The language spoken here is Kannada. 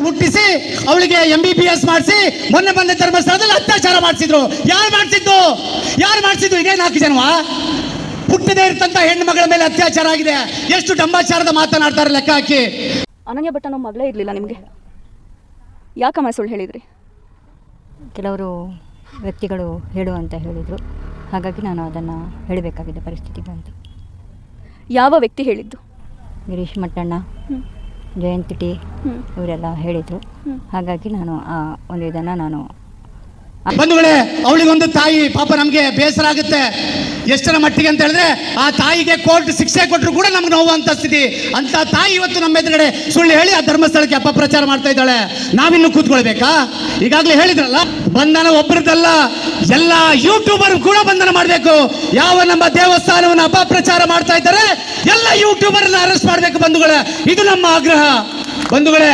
ಹುಟ್ಟಿಸಿ ಅವಳಿಗೆ MBBS ಮಾಡಿಸಿ ಮೊನ್ನೆ ಬಂದ ಧರ್ಮಸ್ಥಳದಲ್ಲಿ ಅತ್ಯಾಚಾರ ಮಾಡಿಸಿದ್ರು. ಯಾರು ಮಾಡಿಸಿದ್ದು ಇದೇ 4 ಜನವಾ? ಹುಟ್ಟದೇ ಇರ್ತಂತ ಹೆಣ್ಣು ಮಗಳ ಮೇಲೆ ಅತ್ಯಾಚಾರ ಆಗಿದೆ. ಎಷ್ಟು ಡಂಬಾಚಾರದ ಮಾತನಾಡ್ತಾರೆ ಲೆಕ್ಕ ಹಾಕಿ. ಅನನ್ಯ ಭಟ್ ಅನ್ನೋ ಮಗಳೇ ಇರಲಿಲ್ಲ ನಿಮಗೆ, ಯಾಕಮ್ಮ ಸುಳ್ಳು ಹೇಳಿದ್ರಿ? ಕೆಲವರು ವ್ಯಕ್ತಿಗಳು ಹೇಳು ಅಂತ ಹೇಳಿದರು, ಹಾಗಾಗಿ ನಾನು ಅದನ್ನು ಹೇಳಬೇಕಾಗಿದ್ದ ಪರಿಸ್ಥಿತಿ ಬಂತು. ಯಾವ ವ್ಯಕ್ತಿ ಹೇಳಿದ್ದು? ಗಿರೀಶ್ ಮಟ್ಟಣ್ಣ, ಜಯಂತಿ ಟಿ ಇವರೆಲ್ಲ ಹೇಳಿದರು. ಹಾಗಾಗಿ ನಾನು ಆ ಒಂದು ಇದನ್ನು ನಾನು ಬಂಧುಗಳೇ, ಅವಳಿಗೊಂದು ತಾಯಿ, ಪಾಪ ನಮಗೆ ಬೇಸರ ಆಗುತ್ತೆ. ಎಷ್ಟರ ಮಟ್ಟಿಗೆ ಅಂತ ಹೇಳಿದ್ರೆ ಆ ತಾಯಿಗೆ ಕೋರ್ಟ್ ಶಿಕ್ಷೆ ಕೊಟ್ಟರು ಕೂಡ ನಮ್ಗೆ ನೋವು ಅಂತ ಸ್ಥಿತಿ. ಅಂತ ತಾಯಿ ಇವತ್ತು ನಮ್ಮ ಎದುರುಗಡೆ ಸುಳ್ಳು ಹೇಳಿ ಆ ಧರ್ಮಸ್ಥಳಕ್ಕೆ ಅಪಪ್ರಚಾರ ಮಾಡ್ತಾ ಇದ್ದಾಳೆ. ನಾವಿನ್ನು ಕೂತ್ಕೊಳ್ಬೇಕಾ? ಈಗಾಗಲೇ ಹೇಳಿದ್ರಲ್ಲ, ಬಂಧನ ಒಬ್ಬರದಲ್ಲ, ಎಲ್ಲ ಯೂಟ್ಯೂಬರ್ ಕೂಡ ಬಂಧನ ಮಾಡಬೇಕು. ಯಾವ ನಮ್ಮ ದೇವಸ್ಥಾನವನ್ನು ಅಪಪ್ರಚಾರ ಮಾಡ್ತಾ ಇದ್ದಾರೆ ಎಲ್ಲ ಯೂಟ್ಯೂಬರ್ನ ಅರೆಸ್ಟ್ ಮಾಡಬೇಕು ಬಂಧುಗಳೇ. ಇದು ನಮ್ಮ ಆಗ್ರಹ ಬಂಧುಗಳೇ.